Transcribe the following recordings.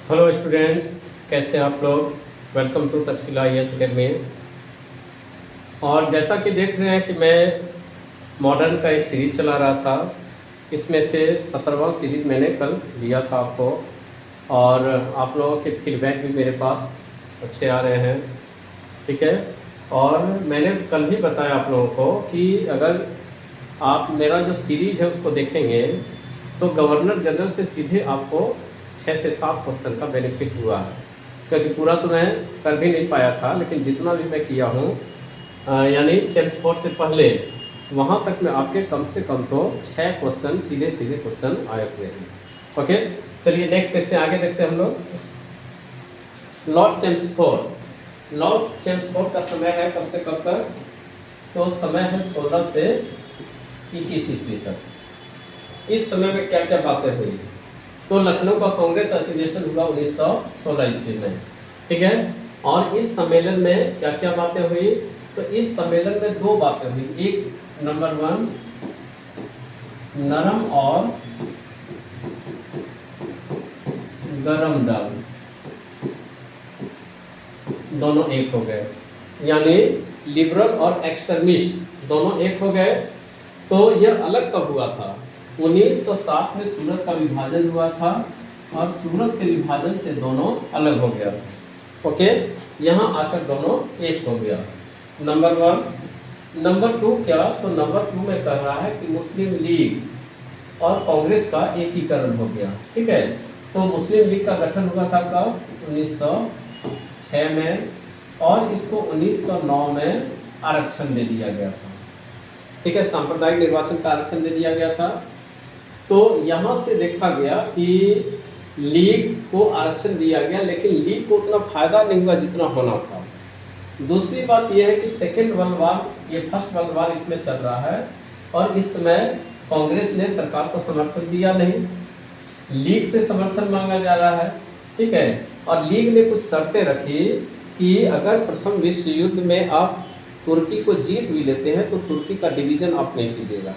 Hello students, कैसे हैं आप लोग। Welcome to Takshashila IAS academy. और जैसा कि देख रहे हैं कि मैं मॉडर्न का एक सीरीज चला रहा था। इसमें से 17वां सीरीज मैंने कल दिया था आपको, और आप लोगों के फीडबैक भी मेरे पास अच्छे आ रहे हैं। ठीक है। और मैंने कल भी बताया आप लोगों को कि अगर आप मेरा जो सीरीज है उसको देखेंगे तो गवर्नर जनरल से सीधे आपको 6 से 7 क्वेश्चन का बेनिफिट हुआ है। क्योंकि पूरा तो मैं कर भी नहीं पाया था, लेकिन जितना भी मैं किया हूँ यानी चेम्सफोर्ड से पहले वहाँ तक में आपके कम से कम तो 6 क्वेश्चन सीधे सीधे क्वेश्चन आए हुए हैं। ओके, चलिए नेक्स्ट देखते हैं, आगे देखते हैं हम लोग। लॉर्ड चेम्सफोर्ड का समय है कब से कब तक, तो समय है 16 से 21 ईस्वी तक। इस समय में क्या क्या बातें हुई, तो लखनऊ का कांग्रेस अधिवेशन हुआ 1916 ईस्वी में। ठीक है। और इस सम्मेलन में क्या क्या बातें हुई, तो इस सम्मेलन में 2 बातें हुई। एक नंबर 1, नरम और गरम दल दोनों एक हो गए, यानी लिबरल और एक्सट्रीमिस्ट दोनों एक हो गए। तो यह अलग कब हुआ था, 1960 में सूरत का विभाजन हुआ था, और सूरत के विभाजन से दोनों अलग हो गया। ओके, यहाँ आकर दोनों एक हो गया, नंबर 1। नंबर 2 क्या, तो नंबर 2 में कह रहा है कि मुस्लिम लीग और कांग्रेस का एकीकरण हो गया। ठीक है। तो मुस्लिम लीग का गठन हुआ था कब, 1906 में, और इसको 1909 में आरक्षण दे दिया गया था। ठीक है, सांप्रदायिक निर्वाचन का आरक्षण दे दिया गया था। तो यहाँ से देखा गया कि लीग को आरक्षण दिया गया, लेकिन लीग को उतना फायदा नहीं हुआ जितना होना था। दूसरी बात यह है कि सेकेंड वर्ल्ड वार, ये फर्स्ट वर्ल्ड वार इसमें चल रहा है, और इस समय कांग्रेस ने सरकार को समर्थन दिया नहीं, लीग से समर्थन मांगा जा रहा है। ठीक है। और लीग ने कुछ शर्तें रखी कि अगर प्रथम विश्व युद्ध में आप तुर्की को जीत भी लेते हैं तो तुर्की का डिवीज़न आप नहीं कीजिएगा,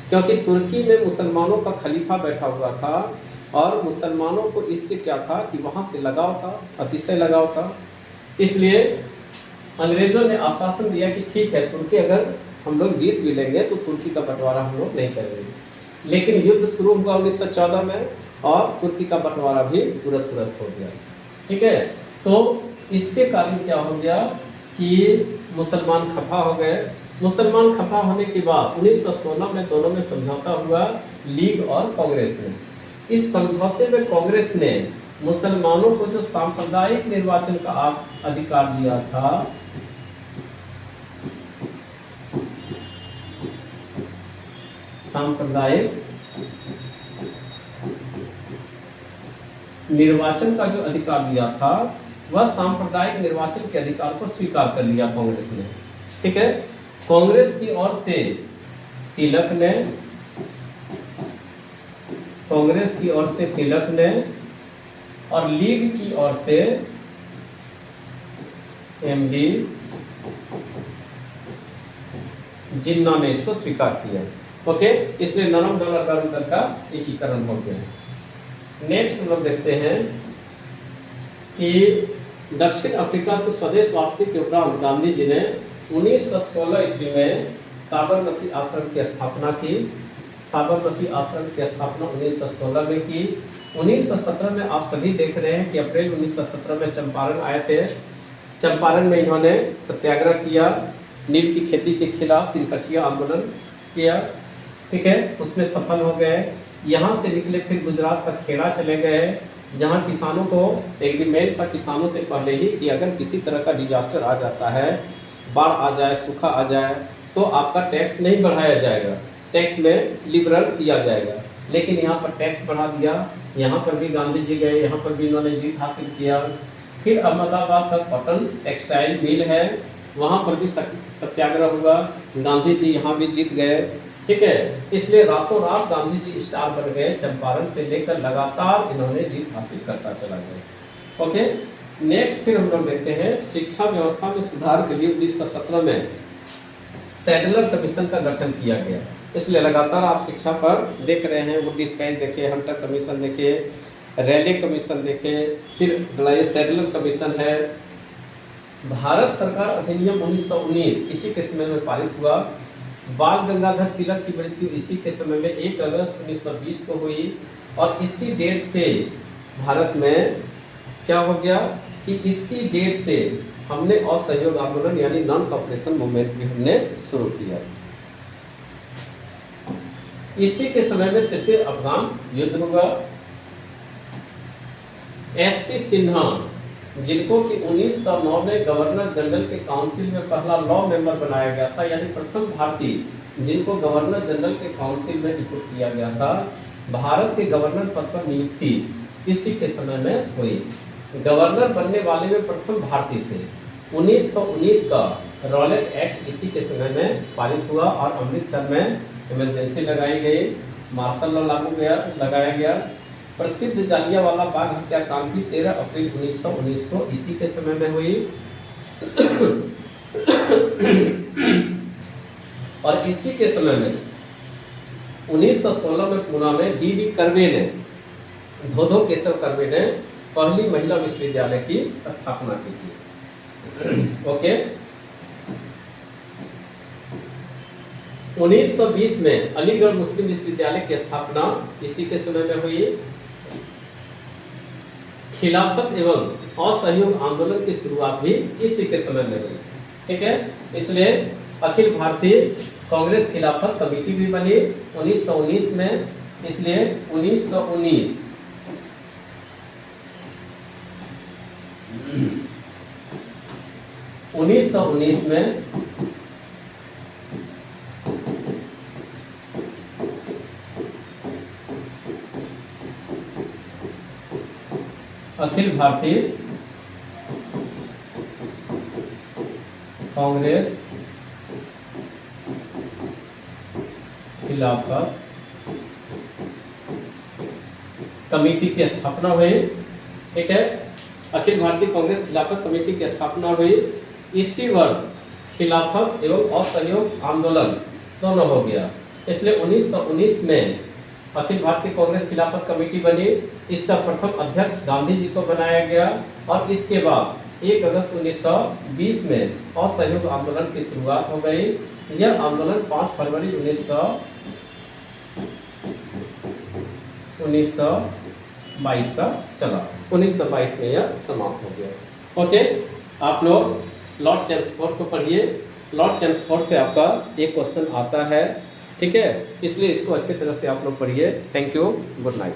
क्योंकि तुर्की में मुसलमानों का खलीफा बैठा हुआ था, और मुसलमानों को इससे क्या था कि वहाँ से लगाव था, अतिशय लगाव था। इसलिए अंग्रेज़ों ने आश्वासन दिया कि ठीक है, तुर्की अगर हम लोग जीत भी लेंगे तो तुर्की का बंटवारा हम लोग नहीं करेंगे। लेकिन युद्ध शुरू हुआ 1914 में, और तुर्की का बंटवारा भी तुरंत हो गया। ठीक है। तो इसके कारण क्या हो गया कि मुसलमान खफा हो गए। मुसलमान खफा होने के बाद 1916 में दोनों में समझौता हुआ, लीग और कांग्रेस ने। इस समझौते में कांग्रेस ने मुसलमानों को जो सांप्रदायिक निर्वाचन का अधिकार दिया था, सांप्रदायिक निर्वाचन का जो अधिकार दिया था, वह सांप्रदायिक निर्वाचन के अधिकार को स्वीकार कर लिया कांग्रेस ने। ठीक है। कांग्रेस की ओर से तिलक ने, कांग्रेस की ओर से तिलक ने, और लीग की ओर से एमडी जिन्ना ने इसको स्वीकार किया। ओके, इसलिए नरम दल और गरम दल का एकीकरण हो गया। नेक्स्ट हम लोग देखते हैं कि दक्षिण अफ्रीका से स्वदेश वापसी के उपरांत गांधी जी ने 1916 ईस्वी में साबरमती आश्रम की स्थापना की। साबरमती आश्रम की स्थापना 1916 में की। 1917 में आप सभी देख रहे हैं कि अप्रैल 1917 में चंपारण आए थे। चंपारण में इन्होंने सत्याग्रह किया, नील की खेती के खिलाफ तिलकठिया आंदोलन किया। ठीक है, उसमें सफल हो गए। यहाँ से निकले फिर गुजरात का खेड़ा चले गए, जहाँ किसानों को एग्रीमेंट था किसानों से पहले ही कि अगर किसी तरह का डिजास्टर आ जाता है, बाढ़ आ जाए, सूखा आ जाए, तो आपका टैक्स नहीं बढ़ाया जाएगा, टैक्स में लिबरल किया जाएगा। लेकिन यहाँ पर टैक्स बढ़ा दिया। यहाँ पर भी गांधी जी गए, यहाँ पर भी इन्होंने जीत हासिल किया। फिर अहमदाबाद का कॉटन टेक्सटाइल मिल है, वहाँ पर भी सत्याग्रह हुआ, गांधी जी यहाँ भी जीत गए। ठीक है, इसलिए रातों रात गांधी जी स्टार बन गए। चंपारण से लेकर लगातार इन्होंने जीत हासिल करता चला गया। ओके, नेक्स्ट फिर हम लोग देखते हैं शिक्षा व्यवस्था में सुधार के लिए 1917 में सैडलर कमीशन का गठन किया गया। इसलिए लगातार आप शिक्षा पर देख रहे हैं, वुडी स्पेस देखिए, हंटर कमीशन देखिए, रैले कमीशन देखें, फिर सेडलर कमीशन है। भारत सरकार अधिनियम 1919 इसी के समय में पारित हुआ। बाल गंगाधर तिलक की मृत्यु इसी के समय में 1 अगस्त 1920 को हुई। और इसी डेट से भारत में क्या हो गया कि इसी डेट से हमने असहयोग आंदोलन यानी नॉन कॉपरेशन मूवमेंट भी हमने शुरू किया। इसी के समय में तृतीय अफगान युद्ध हुआ। एसपी सिन्हा, जिनको कि 1909 में गवर्नर जनरल के काउंसिल में पहला लॉ मेंबर बनाया गया था, यानी प्रथम भारतीय जिनको गवर्नर जनरल के काउंसिल में नियुक्त किया गया था, भारत के गवर्नर पद पर नियुक्ति इसी के समय में हुई। गवर्नर बनने वाले में प्रथम भारतीय थे। 1919 का रॉलेट एक्ट इसी के समय में पारित हुआ और अमृतसर में इमरजेंसी लगाई गई, मार्शल लॉ लगाया गया। प्रसिद्ध जालियांवाला बाग हत्याकांड भी 13 अप्रैल 1919 को इसी के समय में हुई। और इसी के समय में 1916 में पुणे में डी.डी. कर्वे ने, धोधो केशव कर्वे ने पहली महिला विश्वविद्यालय की स्थापना की थी। ओके। 1920 में अलीगढ़ मुस्लिम विश्वविद्यालय की स्थापना इसी के समय में हुई। खिलाफत एवं असहयोग आंदोलन की शुरुआत भी इसी के समय में हुई। ठीक है, इसलिए अखिल भारतीय कांग्रेस खिलाफत कमेटी भी बनी 1919 में। इसलिए 1919 में अखिल भारतीय कांग्रेस खिलाफत कमेटी की स्थापना हुई। ठीक है, अखिल भारतीय कांग्रेस खिलाफत कमेटी की स्थापना हुई। इसी वर्ष खिलाफत एवं असहयोग आंदोलन दोनों हो गया। इसलिए 1919 में अखिल भारतीय कांग्रेस खिलाफत कमेटी बनी। इसका प्रथम अध्यक्ष गांधी जी को बनाया गया और इसके बाद 1 अगस्त 1920 में असहयोग आंदोलन की शुरुआत हो गई। यह आंदोलन 5 फरवरी 1922 तक चला। 1922 में यह समाप्त हो गया। ओके, आप लोग लॉर्ड चैम्सफोर्ड को पढ़िए। लॉर्ड चैम्सफोर्ड से आपका एक क्वेश्चन आता है। ठीक है, इसलिए इसको अच्छी तरह से आप लोग पढ़िए। Thank you, good night.